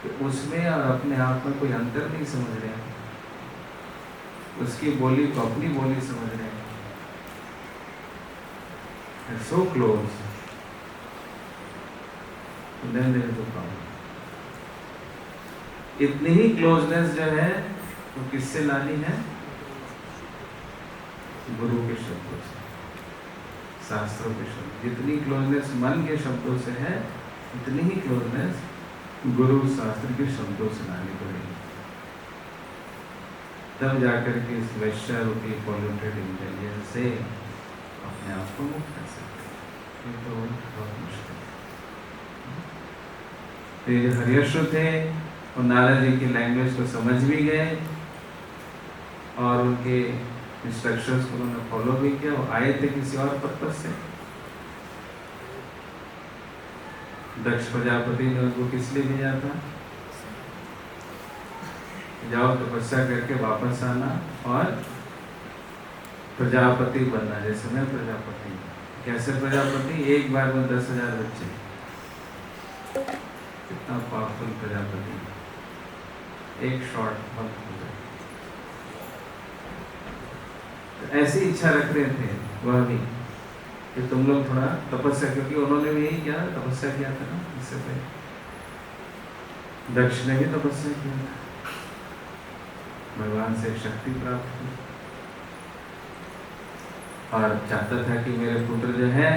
कि उसमें और अपने आप में कोई अंतर नहीं समझ रहे हैं, उसकी बोली को अपनी बोली समझ रहे हैं, so close, then there is a problem. इतनी ही क्लोजनेस जो है वो किससे लानी है? गुरु के शब्दों से, शास्त्रों के शब्द। जितनी क्लोजनेस मन के शब्दों से है, उतनी ही क्लोजनेस गुरु शास्त्र के शब्दों से लानी पड़ेगी। तब जाकर के इस वैश्य रूपी पॉल्यूटेड इंटेलिजेंस से अपने आप को मुक्त कर सकते हैं। ये तो बहुत मुश्किल है। तो ये हरियशु थे, और नारद जी की लैंग्वेज को समझ भी गए और उनके इंस्ट्रक्शंस को उन्होंने फॉलो भी किया। वो आए थे किसी और पर्पस से। दक्ष प्रजापति ने उनको किस लिए भेजा था? जाओ तपस्या करके वापस आना और प्रजापति बनना, जैसे मैं प्रजापति हूँ। कैसे प्रजापति? एक बार में 10,000 बच्चे। कितना पावरफुल प्रजापति, एक शॉट बहुत हो जाए। तो ऐसी इच्छा रख रहे थे वह भी कि तुम लोग थोड़ा तपस्या, क्योंकि उन्होंने भी यही किया, तपस्या किया था ना इससे पहले। दक्ष ने भी तपस्या किया था, भगवान से शक्ति प्राप्त की, और चाहता था कि मेरे पुत्र जो है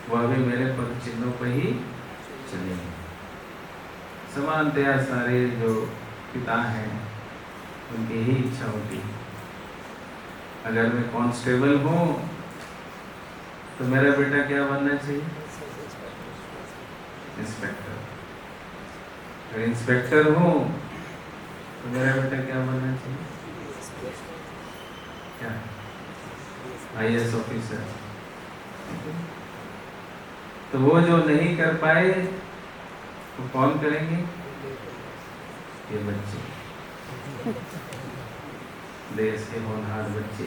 वह भी मेरे पद चिन्हों पर ही चले। समानतया सारे जो पिता हैं उनकी यही इच्छा होती है। अगर मैं कांस्टेबल हूँ तो मेरा बेटा क्या बनना चाहिए? इंस्पेक्टर। अगर इंस्पेक्टर हूँ तो मेरा बेटा क्या बनना चाहिए? क्या? IAS officer. तो वो जो नहीं कर पाए तो कौन करेंगे? ये बच्चे, देश के होनहार बच्चे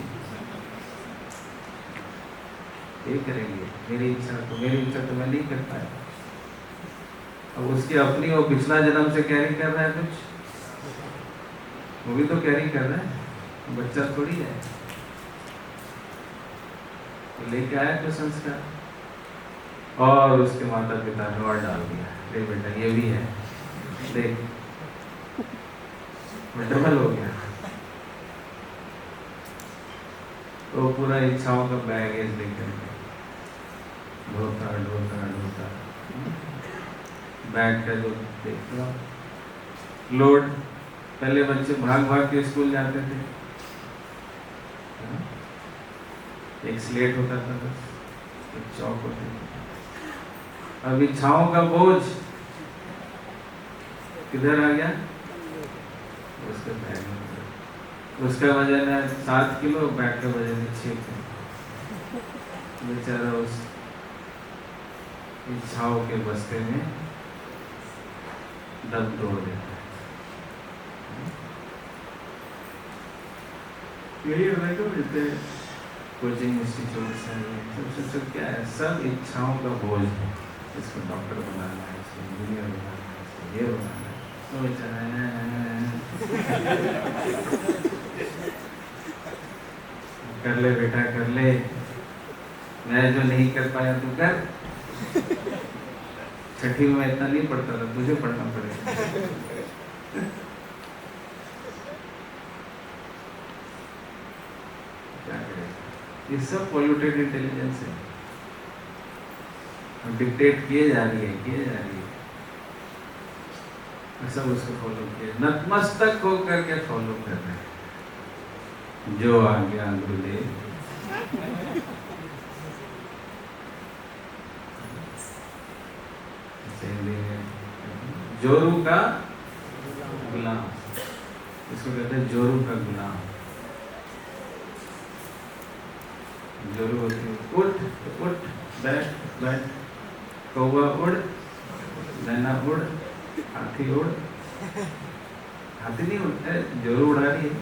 ये करेंगे। मेरी इच्छा तो मैं नहीं कर पाया। अब उसकी अपनी वो पिछला जन्म से कैरी कर रहा है कुछ, वो भी तो कैरी कर रहा है, बच्चा थोड़ी है। तो लेके आया तो संस्कार, और उसके माता पिता ने और डाल दिया, अरे बेटा ये भी है, देख डबल हो गया। तो पूरा इच्छाओं का बैगेज लेकर ढोता बैग का जो देख लो लोड। पहले बच्चे भाग भाग के स्कूल जाते थे, एक स्लेट होता था बस, एक चौक होती थी। अब इच्छाओं का बोझ किधर आ गया? उसके बैग में। उसका वजन है 7 किलो, बैग का वजन है 6 किलो। बेचारा उस इच्छाओं के बस्ते में दम तोड़ देता है। यही रहेगा जैसे कोचिंग इंस्टीट्यूट है, सब क्या है? सब इच्छाओं का बोझ है। इसको डॉक्टर बनाना है, इसको इंजीनियर बनाना है, इसको ये बनाना है। तो कर ले बेटा कर ले, मैं जो नहीं कर पाया तू कर। छठी में इतना नहीं पढ़ता था, तुझे पढ़ना पड़ेगा। क्या करेगा? ये सब पॉल्यूटेड इंटेलिजेंस है, डिक्टेट किए जा रही है, सब उसको फॉलो किए, नतमस्तक होकर के फॉलो कर रहे हैं। जो आज्ञा गुरुदेव। जोरू का गुलाम, इसको कहते हैं जोरू का गुलाम। जोरू होती है उठ बैठ, कौवा उड़, नैना उड़, हाथी उड़। हाथी नहीं उड़ता है, जोरू उड़ा रही है।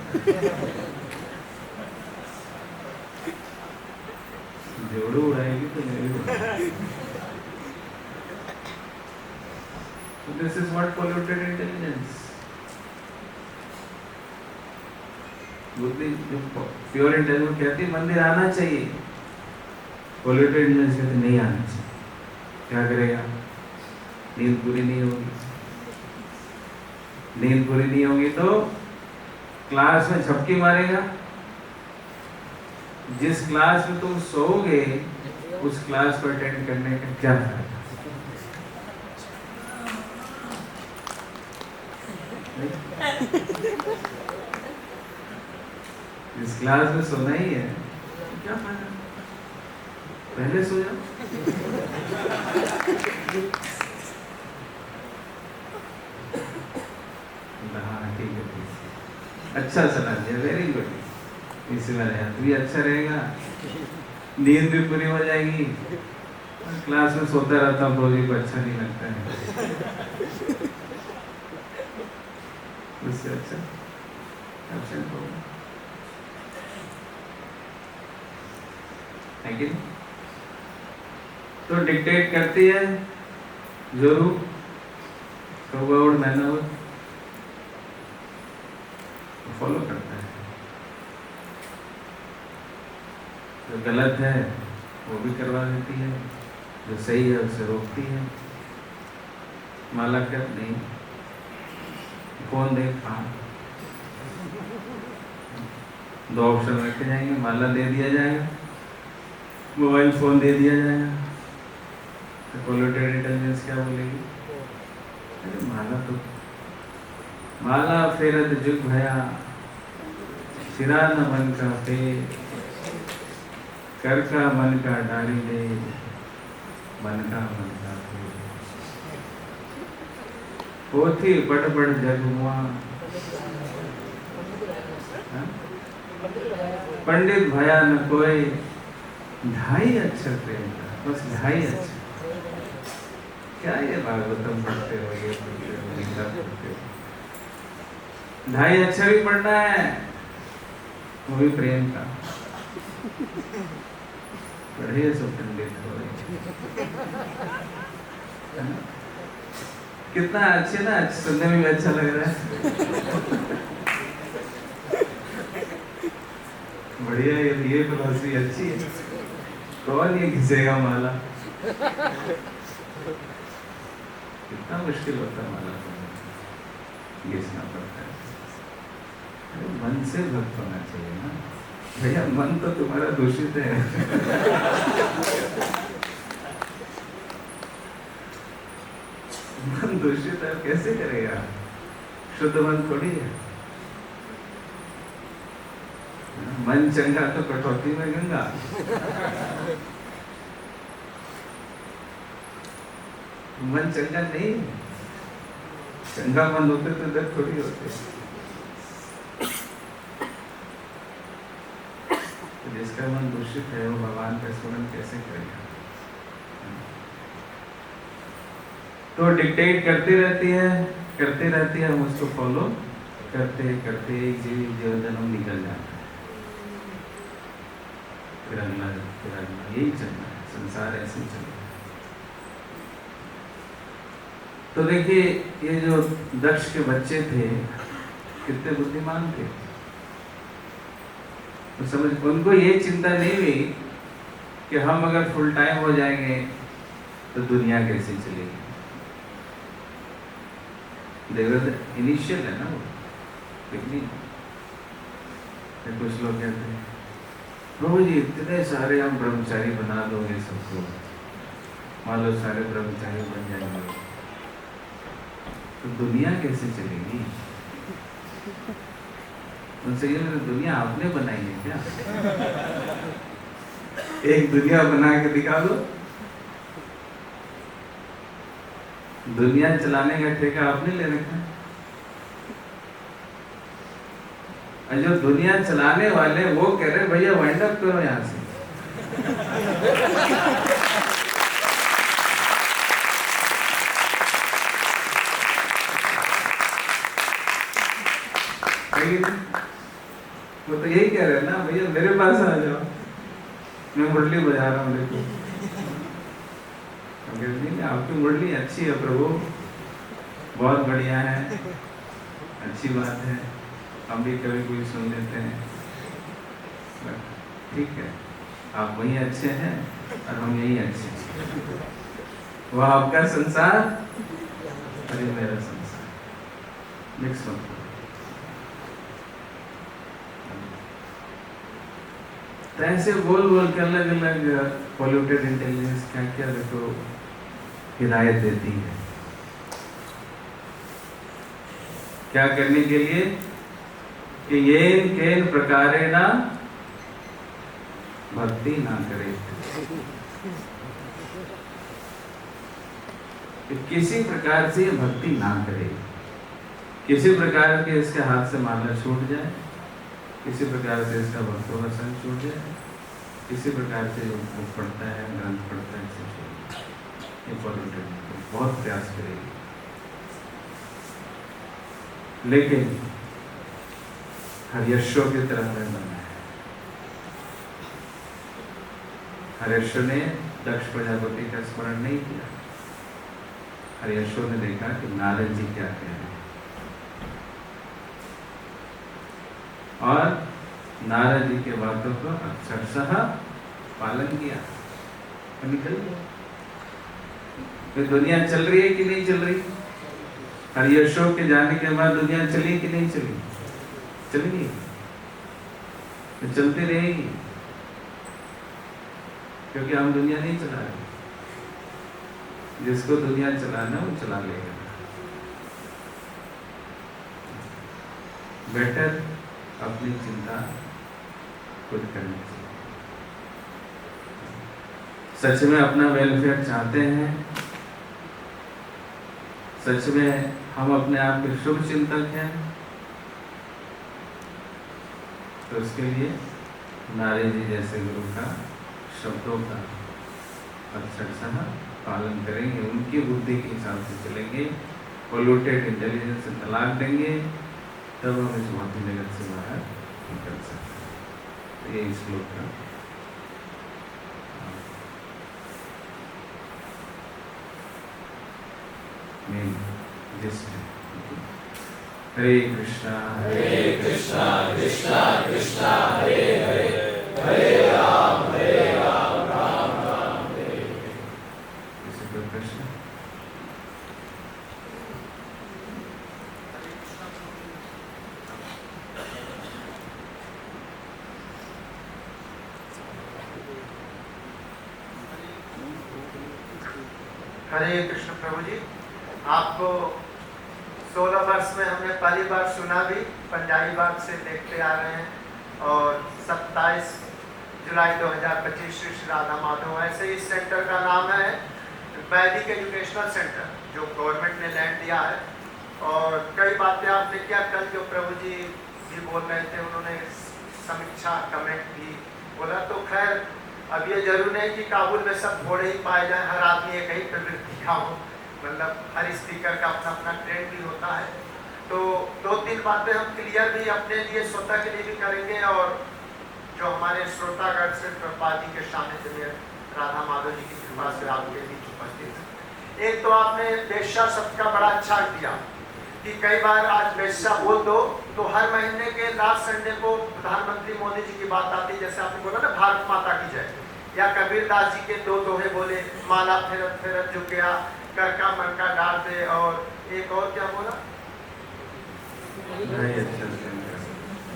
जोरू उड़ाएगी तो मैं भी उड़ाऊंगा। So this is what polluted intelligence. बुद्धि जो प्योर इंटेलिजेंस कहती है मंदिर आना चाहिए, polluted इंटेलिजेंस कहती नहीं आना चाहिए। क्या करेगा? नींद पूरी नहीं होगी, नींद पूरी नहीं होगी तो क्लास में झपकी मारेगा। जिस क्लास में तुम सोओगे उस क्लास को अटेंड करने का क्या फायदा? इस क्लास में सोना ही है, क्या फायदा? पहले सो जाओ। हाँ ठीक है, अच्छा सलाह दिया, वेरी गुड। इसी में रहे तो भी अच्छा रहेगा, नींद भी पूरी हो जाएगी। क्लास में सोता रहता हूँ तो को अच्छा नहीं लगता है, उससे अच्छा एब्सेंट होगा, है कि नहीं? तो डिक्टेट करती है जोरू, वर्ड मैनर फॉलो करता है। जो गलत है वो भी करवा देती है, जो सही है उसे रोकती है। माला कर नहीं, फोन देख, हाँ, दो ऑप्शन रखे जाएंगे, माला दे दिया जाएगा, मोबाइल फोन दे दिया जाएगा, तो कोलेटेड इंटेलिजेंस क्या बोलेगी? अरे माला फेरत जुग भया, सिरा न मन का फेर, कर का मन का डाली दे, मन का फेर, पोथी बड़ बड़ जगुआ, पंडित भया न कोई, ढाई अक्षर प्रेम का, बस ढाई अक्षर। क्या ये भागवतम पढ़ते हो, ये पढ़ते हो, गीता पढ़ते हो, ढाई अक्षर ही पढ़ना है, वो भी प्रेम का। पढ़िए सो पंडित हो रहे, कितना अच्छे ना, सुनने में भी अच्छा लग रहा है। बढ़िया, ये फिलॉसफी अच्छी है। कौन ये घिसेगा माला? कितना मुश्किल होता है माला घिसना पड़ता है। मन से भक्त होना चाहिए ना भैया, मन तो तुम्हारा दूषित है। मन दूषित है, कैसे करेगा? शुद्ध मन थोड़ी है। मन चंगा तो कटौती में गंगा। मन चंगा नहीं, चंगा मन होते तो इधर थोड़ी होते। तो जिसका मन दूषित है वो भगवान का स्मरण कैसे करेगा? तो डिक्टेट करती रहती है, हम उसको फॉलो करते करते एक जीवन जन्म निकल जाता है, फिर अगला यही चलना है, संसार ऐसे ही चल रहा है। तो देखिए, ये जो दक्ष के बच्चे थे कितने बुद्धिमान थे। तो समझ, उनको ये चिंता नहीं हुई कि हम अगर फुल टाइम हो जाएंगे तो दुनिया कैसे चलेगी। इनिशियल है ना वो, लेकिन कुछ लोग कहते हैं प्रभु जी इतने सारे हम ब्रह्मचारी बना दोगे सबको, मान लो सारे ब्रह्मचारी बन जाएंगे तो दुनिया कैसे चलेगी? उनसे ये दुनिया आपने बनाई है क्या? एक दुनिया बना के दिखा दो। दुनिया चलाने का ठेका आपने ले रखा है, और जो दुनिया चलाने वाले वो कह रहे भैया वाइंड अप करो यहाँ से। वो तो यही कह रहे हैं ना, भैया मेरे पास आ जाओ, मैं मुरली बजा रहा हूँ, देखो। नहीं, आपकी मुरली अच्छी है प्रभु, बहुत बढ़िया है, अच्छी बात है, हम भी कभी कोई सुन लेते हैं, ठीक है, आप वही अच्छे हैं और हम यही अच्छे हैं। वह आपका संसार, अरे मेरा संसार। मिक्स मत करो। तो ऐसे बोल बोल के अलग अलग पॉल्यूटेड इंटेलिजेंस क्या क्या देखो हिदायत देती है क्या करने के लिए कि येन केन प्रकारेण भक्ति ना करे, कि किसी प्रकार से भक्ति ना करे, किसी प्रकार के इसके हाथ से माला छूट जाए, किसी प्रकार से इसका भक्तों का संग छूट जाए, किसी प्रकार से जो बुक पढ़ता है ग्रंथ पढ़ता है इसे छूट जाए। इम्पोर्टेंट बहुत प्रयास करेगी, लेकिन हरियशो की तरह में बनना है। हरियशो ने दक्ष प्रजापति का स्मरण नहीं किया। हरियशो ने देखा कि नारद जी क्या कह रहे हैं और नारद जी के बातों को अक्षरशः पालन किया और निकल गया। फिर दुनिया चल रही है कि नहीं चल रही? हरियशो के जाने के बाद दुनिया चली कि नहीं चली? चलेगी, तो चलती रहेगी, क्योंकि हम दुनिया नहीं चला रहे। जिसको दुनिया चलाना वो चला लेगा। बेटर अपनी चिंता खुद करनी चाहिए। सच में अपना वेलफेयर चाहते हैं, सच में हम अपने आप के शुभ चिंतक हैं, तो उसके लिए नारद जी जैसे गुरु का शब्दों का अक्षरशः पालन करेंगे, उनकी बुद्धि के हिसाब से चलेंगे, पोल्यूटेड इंटेलिजेंस से तलाक देंगे, तब हम इस भौतिक जगत से बाहर निकल सकते हैं। ये इस श्लोक का मेन जिस्ट है। हरे कृष्णा कृष्णा कृष्णा हरे हरे, हरे राम राम राम हरे। किसी कोई प्रश्न? हरे कृष्ण प्रभु जी, आपको 16 वर्ष में हमने पहली बार सुना भी, पंजाबी बाग से देखते आ रहे हैं और 27 जुलाई 2025 श्री राधा माधव। ऐसे इस सेंटर का नाम है वैदिक एजुकेशनल सेंटर, जो गवर्नमेंट ने लैंड दिया है। और कई बातें आपने क्या कल जो प्रभु जी भी बोल रहे थे, उन्होंने समीक्षा कमेंट भी बोला। तो खैर अब ये जरूर नहीं कि काबुल में सब घोड़े ही पाए जाए, हर आदमी एक ही प्रवृत्ति का हो, मतलब हर स्पीकर का अपना अपना ट्रेंड भी होता है। तो 2-3 बातें हम क्लियर भी अपने लिए स्वतः के लिए भी करेंगे, और जो हमारे श्रोतागण से प्रभुपाद जी के सानिध्य में राधा माधव जी की कृपा से आपके बीच उपस्थित है। एक तो आपने वेश्या शब्द का बड़ा अच्छा दिया कि कई बार आज वेश्या बोल दो तो हर महीने के लास्ट संडे को प्रधानमंत्री मोदी जी की बात आती, जैसे आपने बोला ना भारत माता की जय, या कबीर दास जी के 2 दोहे बोले, माला फेरत फेरत झुकिया कर का मन का डाल दे, और एक और क्या बोला?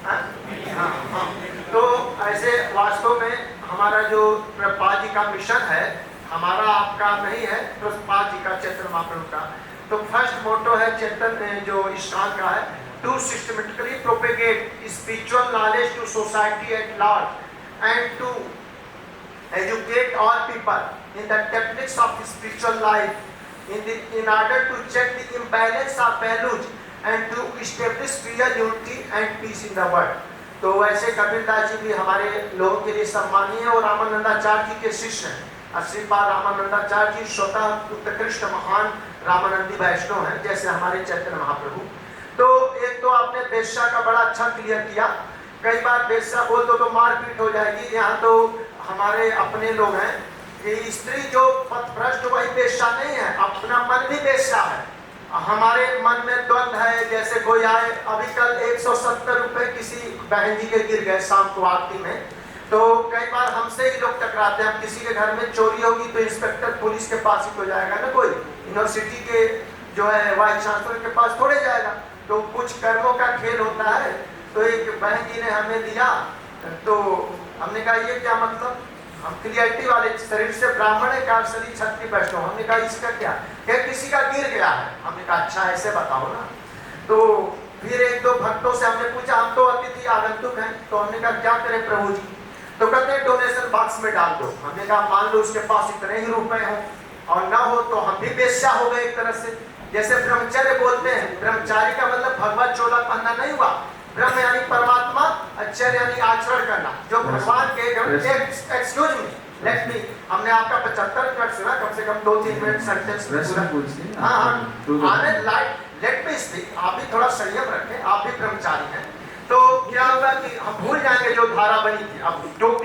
हाँ। तो ऐसे वास्तव में हमारा जो प्रभुपाद जी का मिशन है, हमारा आपका नहीं है, प्रभुपाद जी का, चैतन्य महाप्रभु का। तो फर्स्ट मोटो है चैतन्य जो इस्कॉन का है, to systematically propagate spiritual knowledge to society at large and to educate all people in the techniques of spiritual life in order to check the imbalance of values and to establish real unity and peace in the world। तो वैसे कबीरदास जी भी हमारे लोगों के लिए सम्मानीय है और रामानंदाचार्य जी के शिष्य हैं। श्रीपाद रामानंदाचार्य जी स्वतः उत्कृष्ट महान रामानंदी वैष्णव हैं, जैसे हमारे चैतन्य महाप्रभु। तो एक तो आपने वेश्या का बड़ा अच्छा क्लियर किया। कई बार वेश्या बोल दो तो मारपीट हो जाएगी। यहाँ तो हमारे अपने लोग हैं कि स्त्री जो पथभ्रष्ट वही वेश्या नहीं है, अपना मन भी वेश्या है। हमारे मन में द्वंद है, जैसे कोई आए, अभी कल 170 रुपए किसी बहन जी के गिर गए शाम को आरती में। तो कई बार हमसे ही लोग टकराते हैं। किसी के घर में चोरी होगी तो इंस्पेक्टर पुलिस के पास ही तो जाएगा ना, कोई यूनिवर्सिटी के जो है वाइस चांसलर के पास थोड़े जाएगा। तो कुछ कर्मों का खेल होता है। तो एक बहन जी ने हमें दिया, तो हमने कहा ये क्या मतलब, हम क्लियरिटी वाले, शरीर से ब्राह्मण है क्या, शरीर क्षत्रिय वैष्णव, हमने कहा इसका क्या, किसी का गिर गया है। हमने कहा अच्छा ऐसे बताओ ना। तो फिर एक दो भक्तों से हमने पूछा, हम तो अतिथि आगंतुक हैं, तो हमने कहा क्या करें प्रभु जी, तो कहते हैं डोनेशन बॉक्स में डाल दो। हमने कहा मान लो उसके पास इतने ही रुपए हो और ना हो तो हम भी बेश्या हो गए एक तरह से। जैसे ब्रह्मचर्य बोलते हैं, ब्रह्मचारी का मतलब भगवत चोला पहनना नहीं हुआ, ब्रह्म यानी परमात्मा, आचर्य यानी आचरण करना, जो भगवान के एक्सक्यूज मी लेट मी, हमने आपका 75 मिनट सुना, कम से कम 2-3 मिनट सेंटेंस पूरा। हाँ आनंद लाइट लेट मी स्पीक, आप भी थोड़ा संयम रखें, आप भी ब्रह्मचारी हैं। तो क्या होगा कि हम भूल जाएंगे जो धारा बनी थी, अब टोपी